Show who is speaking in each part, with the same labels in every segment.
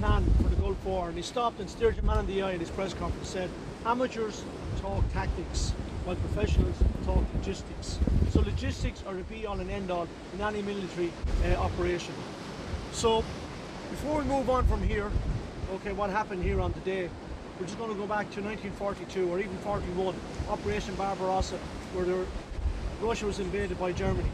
Speaker 1: plan for the Gulf War, and he stopped and stared the man in the eye in his press conference and said, amateurs talk tactics while professionals talk logistics. So logistics are the be-all and end-all in any military operation. So before we move on from here, okay, what happened here on the day, we're just going to go back to 1942 or even 41, Operation Barbarossa, where Russia was invaded by Germany.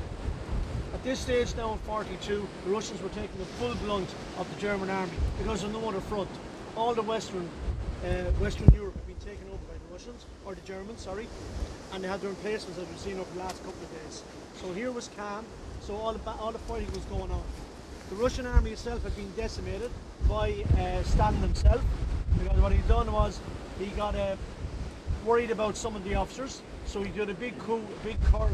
Speaker 1: At this stage now in 42, the Russians were taking the full blunt of the German army because there's no other front. All the Western Europe had been taken over by the Russians, or the Germans, sorry, and they had their emplacements as we've seen over the last couple of days. So here was calm, so all the fighting was going on. The Russian army itself had been decimated by Stalin himself, because what he'd done was he got worried about some of the officers, so he did a big coup, a big cull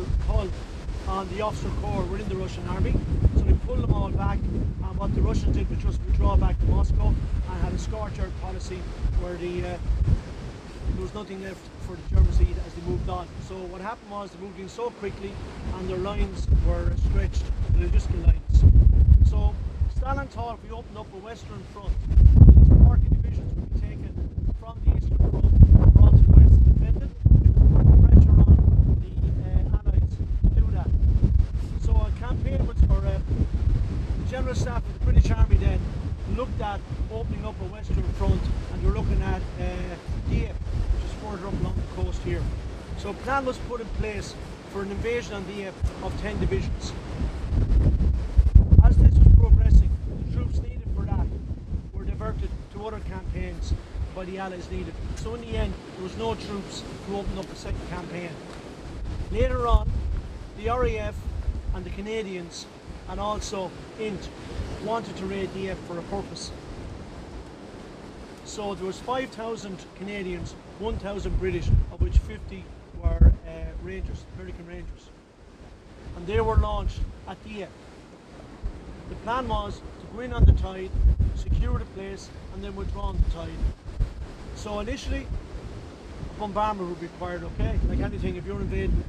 Speaker 1: on the officer corps within the Russian army. So they pulled them all back, and what the Russians did was just withdraw back to Moscow and had a scorched-earth policy where there was nothing left for the Germans to eat as they moved on. So what happened was they moved in so quickly and their lines were stretched, the logistical lines. So Stalin thought if we opened up a western front, these 40 divisions would be taken from the eastern front, brought to the west and defended. There was putting pressure on the Allies to do that. So a campaign was for the General Staff of the British Army then looked at opening up a western front, and they were looking at Dieppe, which is further up along the coast here. So a plan was put in place for an invasion on Dieppe of 10 divisions. As this was progressing, the troops needed for that were diverted to other campaigns by the Allies needed. So in the end, there was no troops to open up a second campaign. Later on, the RAF and the Canadians and also INT wanted to raid Dieppe for a purpose. So there was 5,000 Canadians, 1,000 British, of which 50 were Rangers, American Rangers. And they were launched at Dieppe. The plan was to go in on the tide, secure the place, and then withdraw on the tide. So initially, bombardment would be required, okay? Like anything, if you're invading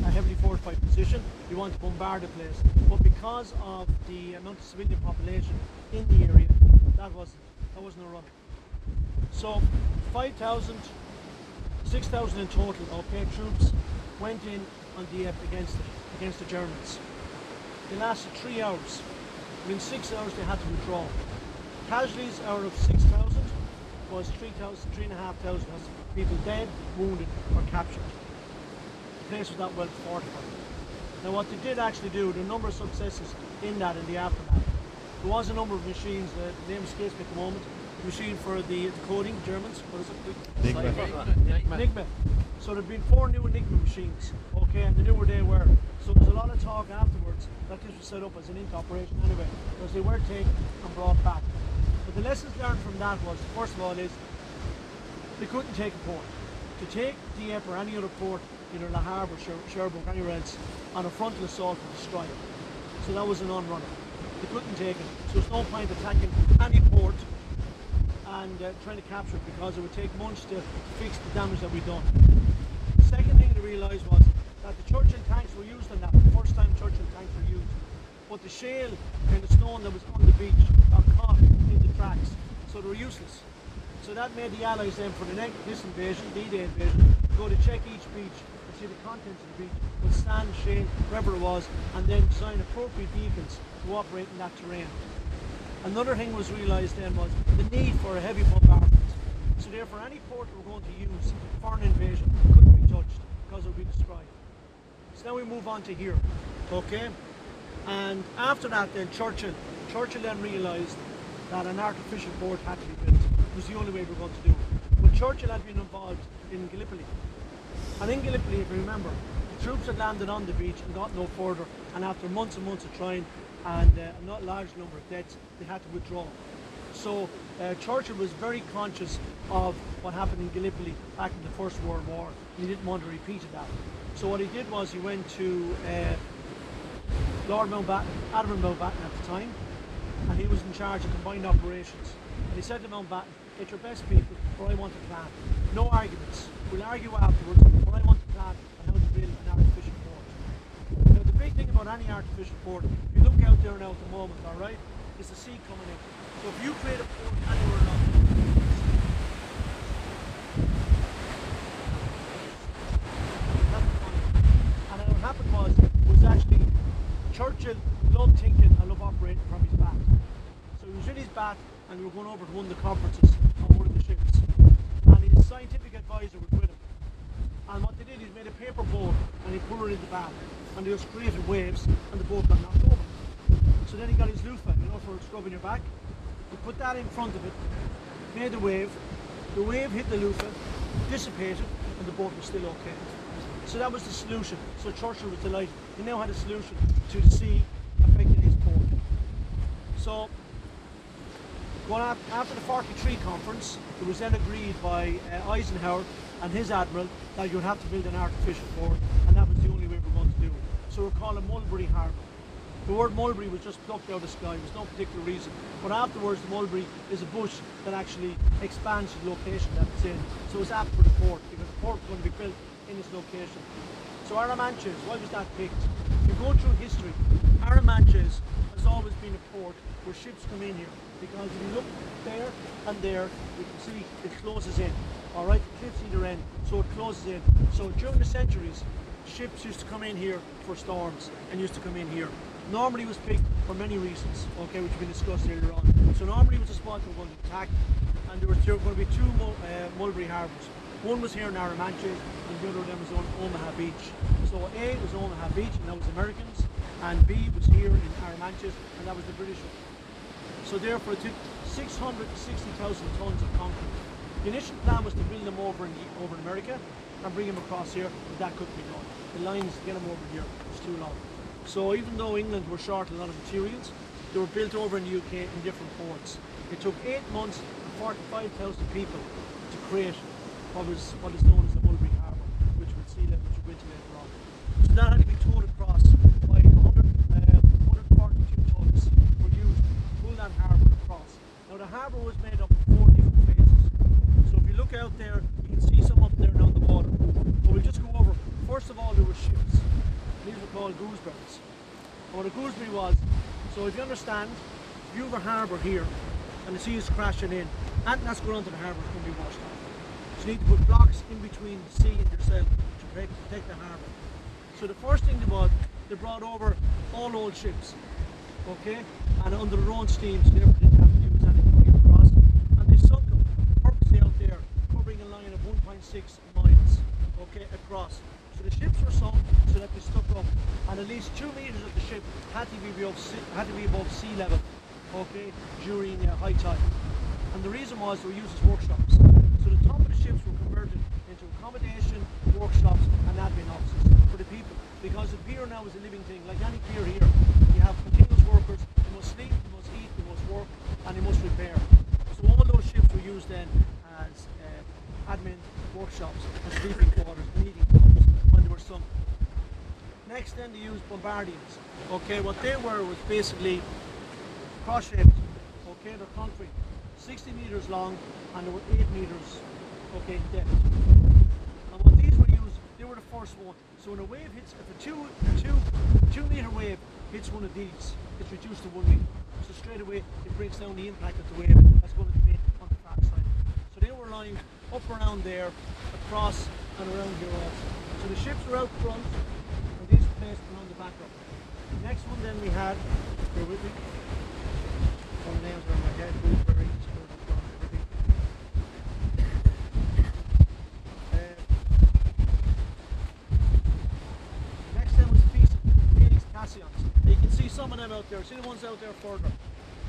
Speaker 1: a heavily fortified position, you want to bombard the place. But because of the amount of civilian population in the area, that wasn't a runner. So 5,000, 6,000 in total, okay, troops went in on Dieppe against the Germans. They lasted 3 hours. Within 6 hours they had to withdraw. Casualties out of 6,000 was 3,500 people dead, wounded or captured. The place was that well fortified. Now what they did actually do, there were a number of successes in that in the aftermath. There was a number of machines, the name escapes me at the moment, the machine for the coding, Germans, what is it? Enigma. So there have been 4 new Enigma machines, okay, and the newer they were. So there's a lot of talk afterwards that this was set up as an INT operation anyway, because they were taken and brought back. But the lessons learned from that was, first of all, is they couldn't take a port. To take Dieppe or any other port, either Le Havre or Cherbourg or anywhere else, on a frontal assault would destroy it. So that was a non-runner. They couldn't take it. So there's no point attacking any port and trying to capture it, because it would take months to fix the damage that we've done. The second thing they realised was that the Churchill tanks were used on that, the first time Churchill tanks were used. But the shale and the stone that was on the beach got caught in the tracks, so they were useless. So that made the Allies then, for the next this invasion, D-Day invasion, go to check each beach and see the contents of the beach with sand, shale, wherever it was, and then design appropriate beacons to operate in that terrain. Another thing was realised then was the need for a heavy bombardment. So therefore any port we were going to use for an invasion couldn't be touched because it would be destroyed. So now we move on to here, okay? And after that then Churchill then realised that an artificial port had to be built. It was the only way we were going to do it. But Churchill had been involved in Gallipoli. And in Gallipoli, if you remember, the troops had landed on the beach and got no further, and after months and months of trying and a not large number of deaths, they had to withdraw. So Churchill was very conscious of what happened in Gallipoli back in the First World War. He didn't want to repeat that. So what he did was he went to Lord Mountbatten, Admiral Mountbatten at the time, and he was in charge of combined operations. And he said to Mountbatten, get your best people, but I want a plan. No arguments. We'll argue afterwards, but I want a plan on how to build an artificial port. Now the big thing about any artificial port, if you look out there now at the moment, alright, is the sea coming in. So if you create a port anywhere along, that's the point. And what happened was actually Churchill loved thinking and loved operating from his bat. So he was in his bat and we were going over to one of the conferences on one of the ships. And his scientific advisor was with him. And what they did is made a paper boat and he put it in the bat. And they just created waves and the boat got knocked over. So then he got his loofah, for scrubbing your back. He put that in front of it, made the wave hit the loofah, dissipated, and the boat was still okay. So that was the solution. So Churchill was delighted. He now had a solution to the sea affecting his port. So going after the 43 conference, it was then agreed by Eisenhower and his admiral that you would have to build an artificial port, and that was the only way we were going to do it. So we're calling Mulberry Harbour. The word mulberry was just plucked out of the sky, there's no particular reason. But afterwards, the mulberry is a bush that actually expands the location that it's in. So it's apt for the port, because the port is going to be built in its location. So Arromanches, why was that picked? If you go through history, Arromanches has always been a port where ships come in here. Because if you look there and there, you can see it closes in. Alright, the cliffs either end, so it closes in. So during the centuries, ships used to come in here for storms and used to come in here. Normally it was picked for many reasons, okay, which we discussed earlier on. So normally it was a spot that was going to attack, and there were going to be two mulberry harbours. One was here in Arromanches, and the other of them was on Omaha Beach. So A was Omaha Beach, and that was Americans, and B was here in Arromanches, and that was the British one. So therefore it took 660,000 tons of concrete. The initial plan was to build them over in America and bring them across here, but that couldn't be done. The lines to get them over here was too long. So even though England were short a lot of materials, they were built over in the UK in different ports. It took 8 months and 45,000 people to create what is known as the Mulberry Harbour, which we'll see which we'll go into later on. So that had to be towed across by 142 tugs were used to pull that harbour across. Now the harbour was made up of 4 different phases. So if you look out there, you can see some up there down the water. But we'll just go over. First of all, there were ships. These were called gooseberries. And what a gooseberry was, so if you understand, if you have a harbour here and the sea is crashing in, anything that's going onto the harbour is going to be washed off. So you need to put blocks in between the sea and yourself to protect the harbour. So the first thing they brought over all old ships, okay, and under their own steam, so they never didn't have to use anything to get across. And they sunk them purposely out there, covering a line of 1.6 miles, okay, across. So the ships were sunk so that they stuck up, and at least 2 meters of the ship had to be above sea level, okay, during high tide. And the reason was they were used as workshops. So the top of the ships were converted into accommodation, workshops, and admin offices for the people. Because the pier now is a living thing, like any pier here. You have continuous workers, they must sleep, they must eat, they must work, and they must repair. So all those ships were used then as admin, workshops, and sleeping quarters, and eating quarters when they were sunk. Next then they used bombardiers. Okay, what they were was basically cross-shaped, okay, they're concrete, 60 meters long, and they were 8 meters, okay, in depth. And what these were used, they were the first one. So when a wave hits, if a two meter wave hits one of these, it's reduced to 1 meter. So straight away it breaks down the impact of the wave that's going to be made on the far side. So they were lined up around there, across and around here also. So the ships were out front, and these were placed around the back of them. The next one then we had, bear with me, all the names are on my head, Gooseberry, everything. Next then was Phoenix Cassons. You can see some of them out there, see the ones out there further.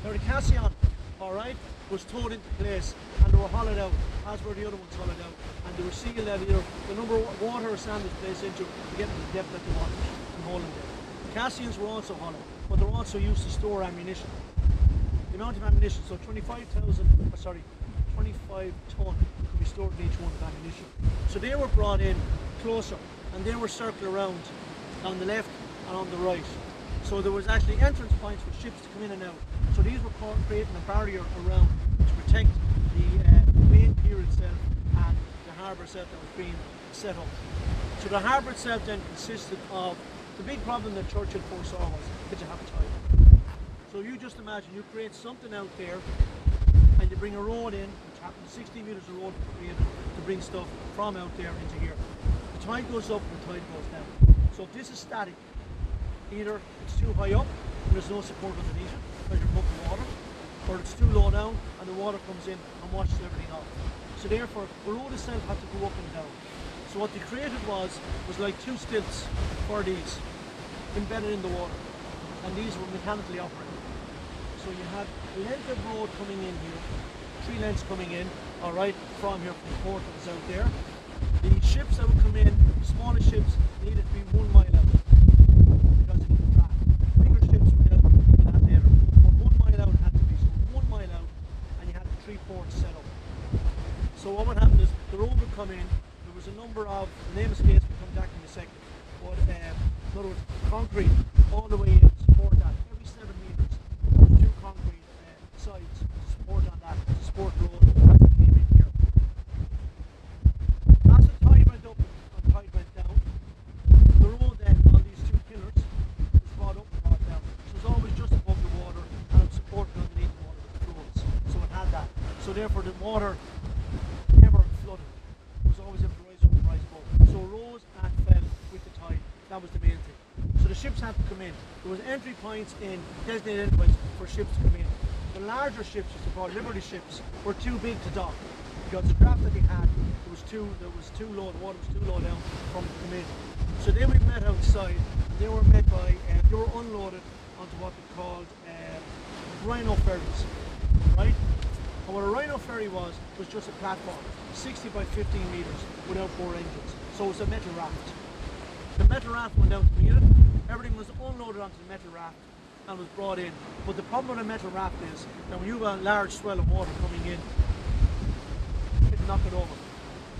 Speaker 1: Now the Cassion, alright, was towed into place and they were hollowed out, as were the other ones hollowed out. And they were sealed out either the number of water or sand was placed into to get to the depth that they wanted and hold them there. The Cassians were also hollow, but they're also used to store ammunition. The amount of ammunition, so 25 ton could be stored in each one of ammunition. So they were brought in closer and they were circled around on the left and on the right. So there was actually entrance points for ships to come in and out. So these were creating a barrier around to protect the main pier itself and the harbour itself that was being set up. So the harbour itself then consisted of, the big problem that Churchill foresaw was, did you have a tide? So So you just imagine you create something out there and you bring a road in, which happens 60 metres of road created to bring stuff from out there into here. The tide goes up and the tide goes down. So if this is static, either it's too high up and there's no support underneath it because you're pumping water, or it's too low down and the water comes in and washes everything off. So therefore, the road itself had to go up and down. So what they created was like two stilts for these embedded in the water, and these were mechanically operated. So you had a length of road coming in here, 3 lengths coming in, all right, from here from the port that was out there. The ships that would come in, the smallest ships, needed to be 1 mile out because it needed draft. Bigger ships would help with that later. But 1 mile out had to be, so 1 mile out, and you had 3 ports set up. So what would happen is the road would come in. There was a number of, the name escapes, we'll come back in a second. But in other words, concrete all the way in to support that. Every 7 metres, there was 2 concrete sides to support on that, to support the road as it came in here. As the tide went up and the tide went down, the road then on these 2 pillars was brought up and brought down. So it was always just above the water and it was supported underneath the water with the floats. So it had that. So therefore the water never flooded. It was always able to rise up and rise above. So it rose and fell with the tide. That was the main thing. So the ships had to come in. There was entry points in designated endpoints for ships to come in. The larger ships, which are called Liberty ships, were too big to dock because the draft that they had was too low. The water was too low down from to come in. So they were met outside. And they were met by they were unloaded onto what they called rhino ferries, right? And what a rhino ferry was just a platform, 60 by 15 metres without 4 engines. So it was a metal raft. The metal raft went down to meet it. Everything was unloaded onto the metal raft and was brought in. But the problem with a metal raft is that when you have a large swell of water coming in, it knock it over.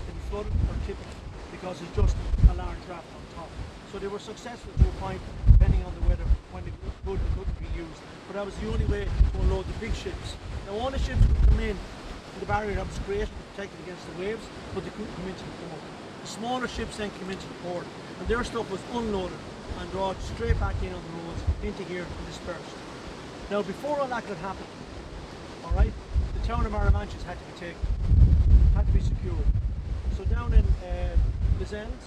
Speaker 1: It'll flood it or tip it because it's just a large raft on top. So they were successful to a point, depending on the weather, when they could and couldn't be used. But that was the only way to unload the big ships. Now all the ships could come in to the barrier that was created to protect it against the waves, but they couldn't come into the port. The smaller ships then came into the port, and their stuff was unloaded and brought straight back in on the roads into here and dispersed. Now before all that could happen, all right, the town of Arromanches had to be taken, had to be secured. So down in Rasnels,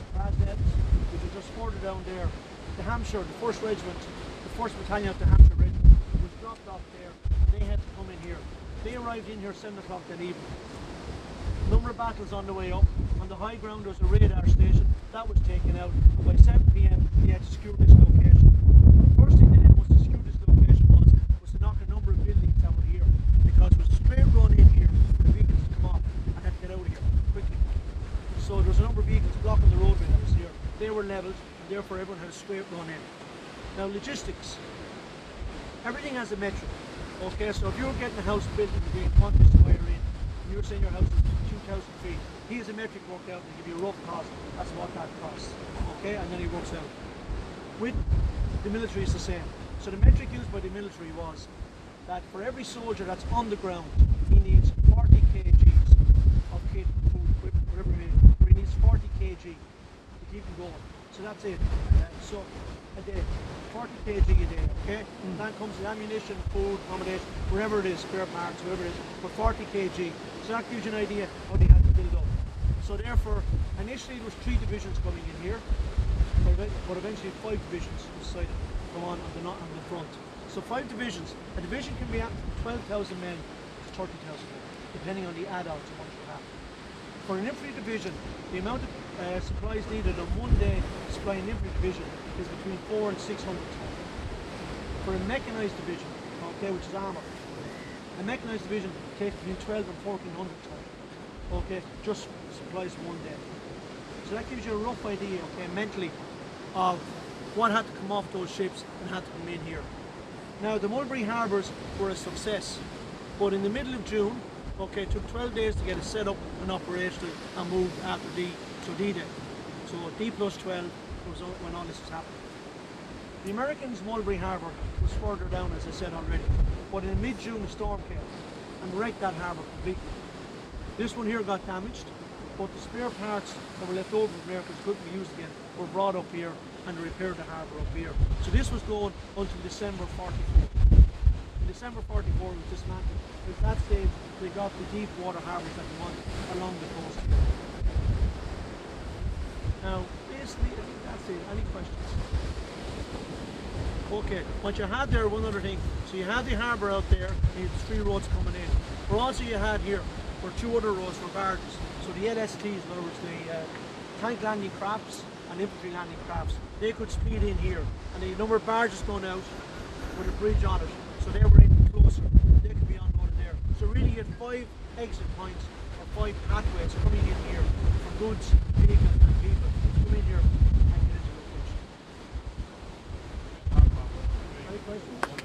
Speaker 1: which is just further down there, the Hampshire, the 1st Regiment, the 1st Battalion of the Hampshire Regiment was dropped off there, and they had to come in here. They arrived in here 7 o'clock that evening. Number of battles on the way up. On the high ground there was a radar station that was taken out, and by 7 p.m. they had to secure this location. The first thing they did was to secure this location was to knock a number of buildings out of here, because it was a straight run in here for the vehicles to come off and had to get out of here quickly. So there was a number of vehicles blocking the roadway that was here. They were levelled, and therefore everyone had a straight run in. Now logistics. Everything has a metric. Okay, so if you're getting a house built and you're being wanted to wire in, and you're saying your house is 2,000 feet, he has a metric worked out and give you a rough cost. That's what that costs. Okay, and then he works out. With the military, it's the same. So the metric used by the military was that for every soldier that's on the ground, he needs 40 kgs of kit, food, equipment, whatever it is, where he needs 40 kg to keep him going. So that's it. So a day, 40 kg a day, okay? And that comes with ammunition, food, accommodation, wherever it is, spare parts, whatever it is, but 40 kg. So that gives you an idea how they had to build up. So therefore, initially there was 3 divisions coming in here, but eventually 5 divisions decided to go on the front. So 5 divisions. A division can be up from 12,000 men to 30,000 men, depending on the add-ons and what you have. For an infantry division, the amount of supplies needed on one day to supply an infantry division is between 400 and 600 tons. For a mechanized division, okay, which is armour, a mechanized division takes between 12 and 1,400 tons. Okay, just supplies one day. So that gives you a rough idea, okay, mentally, of what had to come off those ships and had to come in here. Now the Mulberry Harbours were a success, but in the middle of June, okay, it took 12 days to get it set up and operational and moved after D-Day. So D plus 12 was when all this was happening. The Americans' Mulberry Harbour was further down, as I said already, but in mid-June a storm came and wrecked that harbour completely. This one here got damaged, but the spare parts that were left over from there because couldn't be used again were brought up here and repaired the harbour up here. So this was going until December 44. December 44 it was dismantled. At that stage they got the deep water harbours that they wanted along the coast. Now, basically, I think that's it. Any questions? Okay, what you had there, one other thing. So you had the harbour out there, and you had 3 roads coming in. But also you had here were 2 other roads for barges. So the LSTs, in other words, the tank landing crafts and infantry landing crafts, they could speed in here. And the number of barges going out with a bridge on it. So they were in closer. They could be unloaded there. So really you had 5 exit points or 5 pathways coming in here for goods, vehicles and people to come in here and get into the bridge. Any questions?